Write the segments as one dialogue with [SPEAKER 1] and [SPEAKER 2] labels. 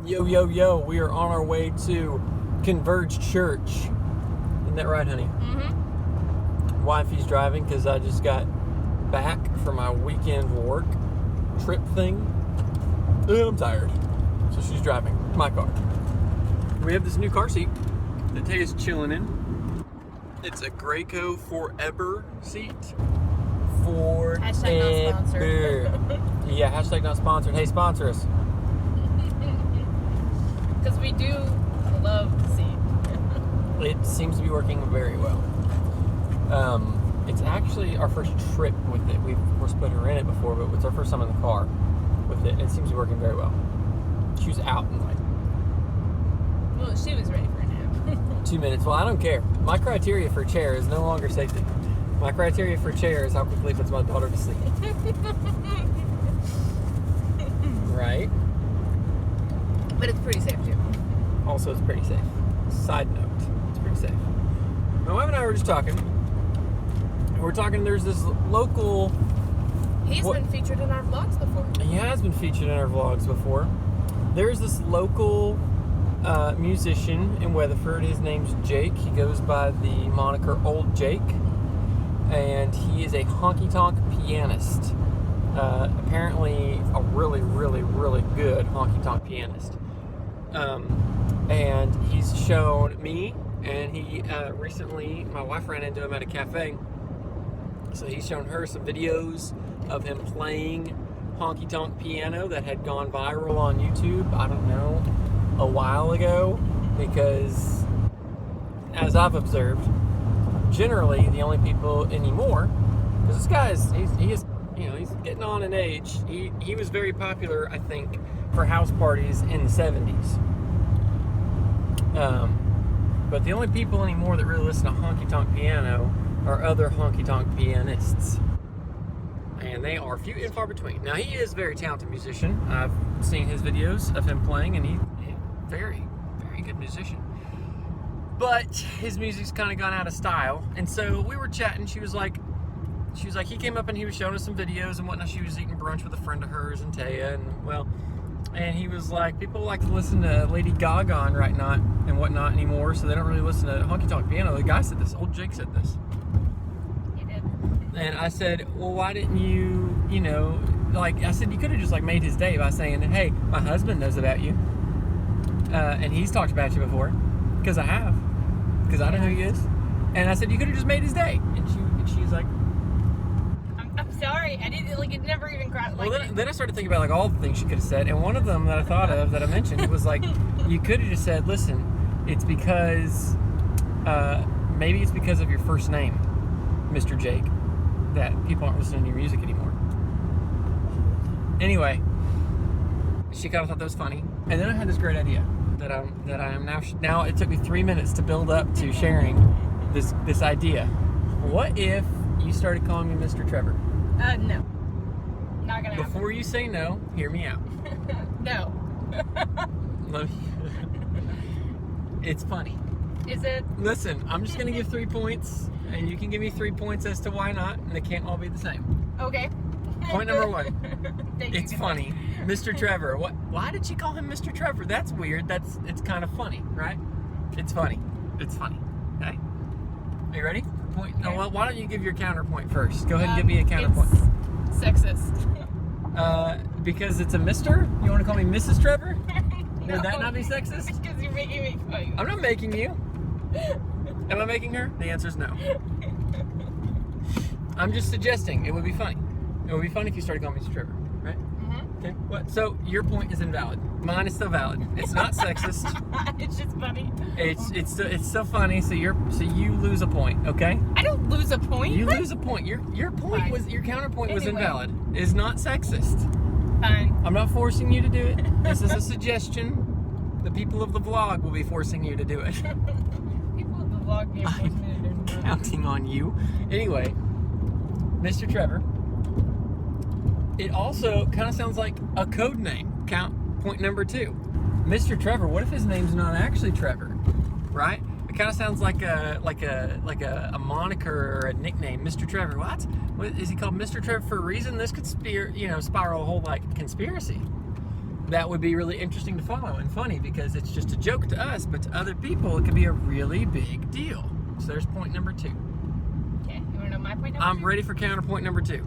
[SPEAKER 1] Yo, yo, yo, we are on our way to Converge Church. Isn't that right, honey?
[SPEAKER 2] Mm-hmm.
[SPEAKER 1] Wifey's driving because I just got back from my weekend work trip thing. And I'm tired. So she's driving my car. We have this new car seat that Taya's chilling in. It's a Graco Forever seat.
[SPEAKER 2] Hashtag not sponsored.
[SPEAKER 1] Yeah, hashtag not sponsored. Hey, sponsor us.
[SPEAKER 2] Because we do love the seat.
[SPEAKER 1] It seems to be working very well. It's actually our first trip with it. We've, of course, put her in it before, but it's our first time in the car with it. It seems to be working very well. She was out in like...
[SPEAKER 2] Well, she was ready for a nap.
[SPEAKER 1] 2 minutes. Well, I don't care. My criteria for chair is no longer safety. My criteria for chair is how quickly it puts my daughter to sleep. Right?
[SPEAKER 2] But it's pretty safe, too.
[SPEAKER 1] Also, it's pretty safe. Side note, it's pretty safe. My wife and I were just talking. We're talking, there's this local...
[SPEAKER 2] He's been featured in our vlogs before.
[SPEAKER 1] He has been featured in our vlogs before. There's this local musician in Weatherford. His name's Jake. He goes by the moniker Old Jake. And he is a honky-tonk pianist. Apparently a really, really, really good honky-tonk pianist. And he's shown me, and he recently, my wife ran into him at a cafe. So he's shown her some videos of him playing honky-tonk piano that had gone viral on YouTube, I don't know, a while ago. Because, as I've observed, generally the only people anymore, because this guy he's getting on in age. He was very popular, I think, for house parties in the 70s. But the only people anymore that really listen to honky-tonk piano are other honky-tonk pianists. And they are few and far between. Now, he is a very talented musician. I've seen his videos of him playing, and he's a very, very good musician. But his music's kind of gone out of style. And so we were chatting. She was like, he came up and he was showing us some videos and whatnot. She was eating brunch with a friend of hers and Taya, and he was like, people like to listen to Lady Gaga and whatnot anymore, so they don't really listen to honky-tonk piano. The guy said this. Old Jake said this.
[SPEAKER 2] He did.
[SPEAKER 1] And I said, well, why didn't you, I said, you could have just made his day by saying, hey, my husband knows about you. And he's talked about you before. Because I have. Because I know who he is. And I said, you could have just made his day. And she's like...
[SPEAKER 2] I'm sorry. I didn't, it never even crossed.
[SPEAKER 1] Well, then I started thinking about, all the things she could have said. And one of them that I thought of, that I mentioned, was you could have just said, listen, it's because... maybe it's because of your first name, Mr. Jake, that people aren't listening to your music anymore. Anyway, she kind of thought that was funny. And then I had this great idea. That I am now. It took me 3 minutes to build up to sharing this idea. What if you started calling me Mr. Trevor?
[SPEAKER 2] No. Not gonna happen.
[SPEAKER 1] Before you say no, hear me out.
[SPEAKER 2] No.
[SPEAKER 1] It's funny.
[SPEAKER 2] Is it?
[SPEAKER 1] Listen, I'm just gonna give 3 points, and you can give me 3 points as to why not, and they can't all be the same.
[SPEAKER 2] Okay.
[SPEAKER 1] Point number 1. It's funny. Mr. Trevor. Why did she call him Mr. Trevor? That's weird. It's kind of funny, right? It's funny. It's funny. Okay? Are you ready? Point. No, well, why don't you give your counterpoint first? Go ahead and give me a counterpoint.
[SPEAKER 2] It's sexist.
[SPEAKER 1] Because it's a Mr.? You want to call me Mrs. Trevor?
[SPEAKER 2] No.
[SPEAKER 1] Would that not be sexist?
[SPEAKER 2] Because you're making me call you.
[SPEAKER 1] I'm not making you. Am I making her? The answer is no. I'm just suggesting it would be funny. It would be funny if you started calling me Mr. Trevor, right?
[SPEAKER 2] Mm-hmm.
[SPEAKER 1] Okay. What? So your point is invalid. Mine is still valid. It's not sexist.
[SPEAKER 2] It's just funny.
[SPEAKER 1] It's still funny. So you lose a point. Okay.
[SPEAKER 2] I don't lose a point.
[SPEAKER 1] You lose a point. Your point
[SPEAKER 2] Fine.
[SPEAKER 1] was your counterpoint was
[SPEAKER 2] Anyway.
[SPEAKER 1] invalid. It's not sexist.
[SPEAKER 2] Fine.
[SPEAKER 1] I'm not forcing you to do it. This is a suggestion. The people of the vlog will be forcing you to do it.
[SPEAKER 2] People at the vlog game
[SPEAKER 1] I'm counting on you. Anyway, Mr. Trevor. It also kind of sounds like a code name. Point number 2. Mr. Trevor. What if his name's not actually Trevor? Right? It kind of sounds like a moniker or a nickname. Mr. Trevor. What is he called Mr. Trevor for a reason? This could spiral a whole conspiracy. that would be really interesting to follow and funny because it's just a joke to us, but to other people, it could be a really big deal. So there's point number 2.
[SPEAKER 2] Okay, you want to know my point number
[SPEAKER 1] I'm
[SPEAKER 2] 2?
[SPEAKER 1] ready for counterpoint number 2.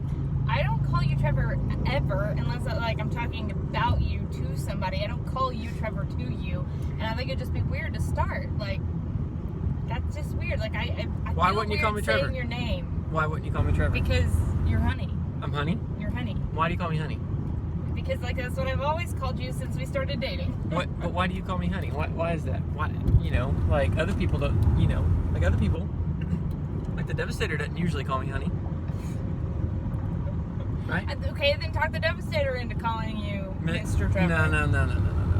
[SPEAKER 2] I don't call you Trevor ever unless I'm talking about you to somebody. I don't call you Trevor to you, and I think it'd just be weird to start. Like, that's just weird. Like I
[SPEAKER 1] Why
[SPEAKER 2] feel
[SPEAKER 1] wouldn't you call me
[SPEAKER 2] weird
[SPEAKER 1] Trevor?
[SPEAKER 2] saying your name
[SPEAKER 1] Why wouldn't you call me Trevor?
[SPEAKER 2] because you're honey.
[SPEAKER 1] I'm Honey?
[SPEAKER 2] You're honey.
[SPEAKER 1] Why do you call me Honey?
[SPEAKER 2] Because like that's what I've always called you since we started dating.
[SPEAKER 1] But why do you call me Honey? Why is that? Why, like other people don't, like other people, like the Devastator doesn't usually call me Honey. Right?
[SPEAKER 2] Okay, then talk the Devastator into calling you Mr. Trevor.
[SPEAKER 1] No.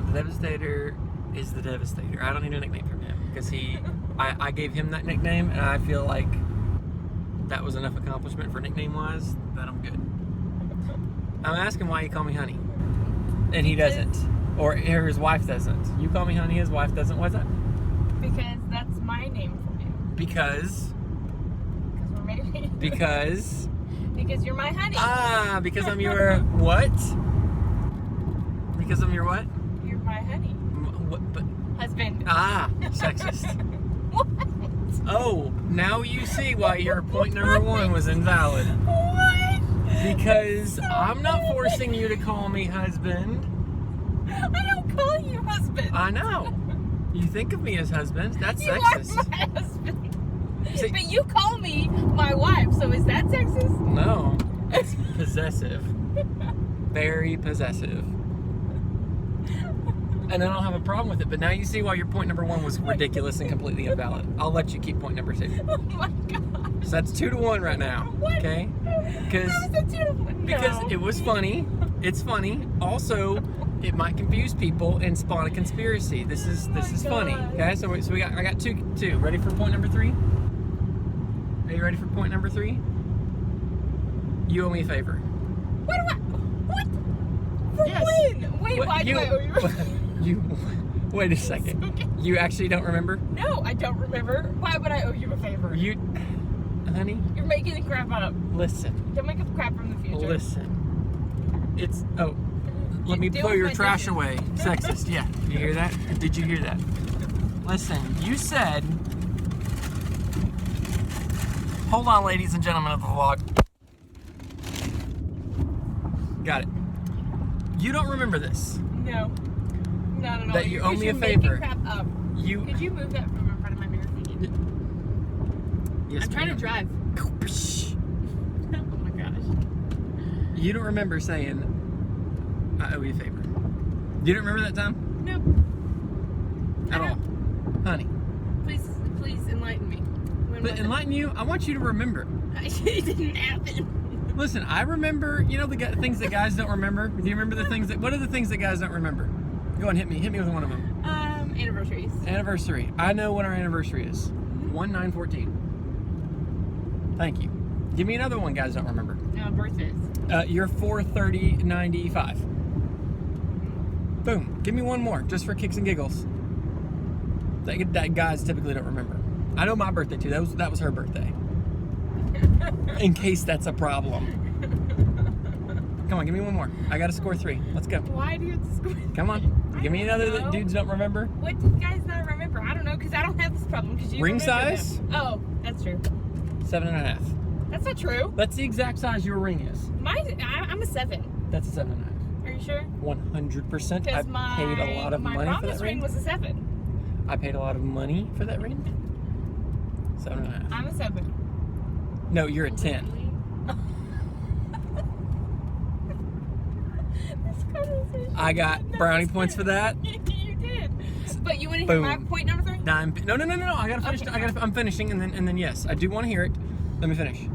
[SPEAKER 1] The Devastator is the Devastator. I don't need a nickname from him because I gave him that nickname, and I feel like that was enough accomplishment for nickname-wise that I'm good. I'm asking why you call me Honey, and he doesn't, or his wife doesn't. You call me Honey, his wife doesn't. Why's that?
[SPEAKER 2] Because that's my name for you.
[SPEAKER 1] Because
[SPEAKER 2] we're married.
[SPEAKER 1] Because
[SPEAKER 2] you're my honey.
[SPEAKER 1] Ah, because I'm your what? Because I'm your what?
[SPEAKER 2] You're my honey.
[SPEAKER 1] What? But
[SPEAKER 2] husband.
[SPEAKER 1] Ah, sexist.
[SPEAKER 2] What?
[SPEAKER 1] Oh, now you see why your point number 1 was invalid.
[SPEAKER 2] What?
[SPEAKER 1] Because I'm not forcing you to call me husband.
[SPEAKER 2] I don't call you husband.
[SPEAKER 1] I know. You think of me as husband. That's
[SPEAKER 2] You
[SPEAKER 1] sexist.
[SPEAKER 2] are my husband.
[SPEAKER 1] See,
[SPEAKER 2] But you call me my wife, so is that sexist?
[SPEAKER 1] no, it's possessive. Very possessive. And I don't have a problem with it, but now you see why your point number 1 was ridiculous and completely invalid. I'll let you keep point number 2.
[SPEAKER 2] Oh my gosh.
[SPEAKER 1] So that's 2-1 right now.
[SPEAKER 2] What?
[SPEAKER 1] Okay? Because
[SPEAKER 2] How is that 2-1? No.
[SPEAKER 1] it was funny. It's funny. Also, it might confuse people and spawn a conspiracy. This is funny. Okay? So I got two. Ready for point number 3? Are you ready for point number 3? You owe me a favor.
[SPEAKER 2] What? For
[SPEAKER 1] Yes.
[SPEAKER 2] when? Wait, why do I owe you?
[SPEAKER 1] Wait a second.
[SPEAKER 2] Okay.
[SPEAKER 1] You actually don't remember?
[SPEAKER 2] No, I don't remember. Why would I owe you a favor?
[SPEAKER 1] Honey,
[SPEAKER 2] You're making crap up.
[SPEAKER 1] listen.
[SPEAKER 2] Don't make up crap from the future.
[SPEAKER 1] Listen. Let me
[SPEAKER 2] Deal
[SPEAKER 1] throw
[SPEAKER 2] with
[SPEAKER 1] your
[SPEAKER 2] my
[SPEAKER 1] trash
[SPEAKER 2] dishes.
[SPEAKER 1] away. Sexist, yeah. Did you hear that? Did you hear that? Listen, you said... Hold on, ladies and gentlemen of the vlog. Got it. You don't remember this.
[SPEAKER 2] No. Not at all.
[SPEAKER 1] That you owe me a
[SPEAKER 2] You're
[SPEAKER 1] favor.
[SPEAKER 2] making crap up. Could you move that from in front of my mirror?
[SPEAKER 1] Yes,
[SPEAKER 2] I'm trying to
[SPEAKER 1] ma'am.
[SPEAKER 2] drive. Oh my gosh.
[SPEAKER 1] You don't remember saying, I owe you a favor. You don't remember that time?
[SPEAKER 2] No.
[SPEAKER 1] At all? Honey.
[SPEAKER 2] Please enlighten me. When
[SPEAKER 1] But
[SPEAKER 2] was it?
[SPEAKER 1] enlighten you, I want you to remember.
[SPEAKER 2] It didn't happen.
[SPEAKER 1] Listen, I remember, the things that guys don't remember. Do you remember what are the things that guys don't remember? Go on, hit me with one of them.
[SPEAKER 2] Anniversaries.
[SPEAKER 1] Anniversary. I know when our anniversary is. 1/9/14. Thank you. Give me another one guys don't remember.
[SPEAKER 2] Birthdays.
[SPEAKER 1] You're 4/30/95. Boom. Give me one more, just for kicks and giggles. That guys typically don't remember. I know my birthday too. That was her birthday. In case that's a problem. Come on, give me one more. I gotta score 3. Let's go.
[SPEAKER 2] Why do you have to score?
[SPEAKER 1] Come on. Give me another
[SPEAKER 2] know.
[SPEAKER 1] that dudes don't remember.
[SPEAKER 2] What do you guys not remember? I don't know, because I don't have this problem. Because you
[SPEAKER 1] Ring
[SPEAKER 2] remember
[SPEAKER 1] size?
[SPEAKER 2] them. Oh, that's true.
[SPEAKER 1] 7.5.
[SPEAKER 2] That's not true.
[SPEAKER 1] That's the exact size your ring is.
[SPEAKER 2] I'm a 7.
[SPEAKER 1] That's a 7.5.
[SPEAKER 2] Are you sure?
[SPEAKER 1] 100%. I
[SPEAKER 2] Because
[SPEAKER 1] paid a lot of
[SPEAKER 2] my
[SPEAKER 1] money for
[SPEAKER 2] promise
[SPEAKER 1] that
[SPEAKER 2] ring
[SPEAKER 1] ring.
[SPEAKER 2] was a 7.
[SPEAKER 1] I paid a lot of money for that ring. 7.5.
[SPEAKER 2] I'm a 7.
[SPEAKER 1] No, you're a 10.
[SPEAKER 2] This conversation
[SPEAKER 1] I got
[SPEAKER 2] made no
[SPEAKER 1] brownie
[SPEAKER 2] sense.
[SPEAKER 1] points for that.
[SPEAKER 2] You did. But you want to hear my
[SPEAKER 1] Boom.
[SPEAKER 2] point number 3?
[SPEAKER 1] No. I gotta finish.
[SPEAKER 2] Okay.
[SPEAKER 1] I'm finishing, and then yes, I do want to hear it. Let me finish.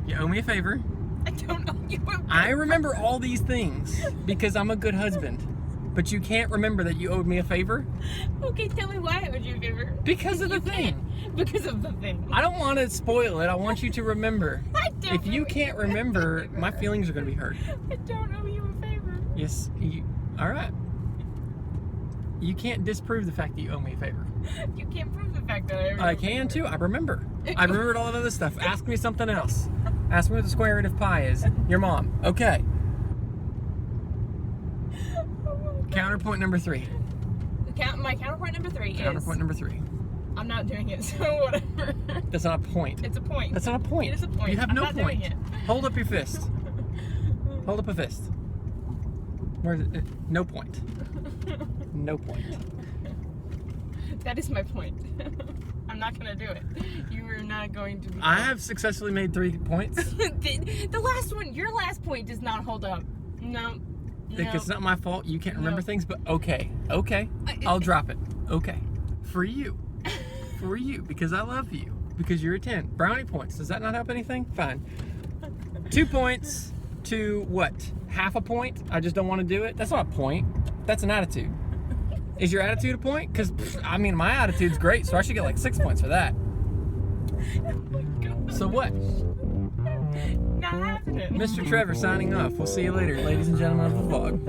[SPEAKER 1] You owe me a favor.
[SPEAKER 2] I don't know you.
[SPEAKER 1] I remember all these things because I'm a good husband. But you can't remember that you owed me a favor
[SPEAKER 2] Okay, tell me why I owed you a favor.
[SPEAKER 1] because of the
[SPEAKER 2] You
[SPEAKER 1] thing.
[SPEAKER 2] can't. Because of the thing.
[SPEAKER 1] I don't want to spoil it. I want you to remember.
[SPEAKER 2] I don't
[SPEAKER 1] If you
[SPEAKER 2] owe
[SPEAKER 1] can't
[SPEAKER 2] a
[SPEAKER 1] remember,
[SPEAKER 2] favor.
[SPEAKER 1] my feelings are going to be hurt.
[SPEAKER 2] I don't owe you a favor.
[SPEAKER 1] Yes. All right. You can't disprove the fact that you owe me a favor.
[SPEAKER 2] You can't prove the fact that I owe you
[SPEAKER 1] I
[SPEAKER 2] a
[SPEAKER 1] can
[SPEAKER 2] favor.
[SPEAKER 1] too. I remember. I remembered all that other stuff. Ask me something else. Ask me what the square root of pi is. Your mom. Okay. Counterpoint number 3.
[SPEAKER 2] My counterpoint number 3 is...
[SPEAKER 1] Counterpoint number 3.
[SPEAKER 2] I'm not doing it, so whatever.
[SPEAKER 1] That's not a point.
[SPEAKER 2] It's a point.
[SPEAKER 1] That's not a point.
[SPEAKER 2] It is a point.
[SPEAKER 1] You have
[SPEAKER 2] I'm
[SPEAKER 1] no
[SPEAKER 2] not
[SPEAKER 1] point.
[SPEAKER 2] doing it.
[SPEAKER 1] Hold up your fist. Hold up a fist. Where's it? No point. No point.
[SPEAKER 2] That is my point. I'm not going to do it. You are not going to...
[SPEAKER 1] I have successfully made 3 points.
[SPEAKER 2] The last one, your last point does not hold up. No.
[SPEAKER 1] Like, it's not my fault. You can't remember
[SPEAKER 2] No.
[SPEAKER 1] things, but okay. Okay. I'll drop it. Okay. For you. For you. Because I love you. Because you're a 10. Brownie points. Does that not help anything? Fine. 2 points to what? Half a point? I just don't want to do it? That's not a point. That's an attitude. Is your attitude a point? Because, I mean, my attitude's great, so I should get like 6 points for that. So what?
[SPEAKER 2] Not happening.
[SPEAKER 1] Mr. Trevor signing off. We'll see you later, ladies and gentlemen of the vlog.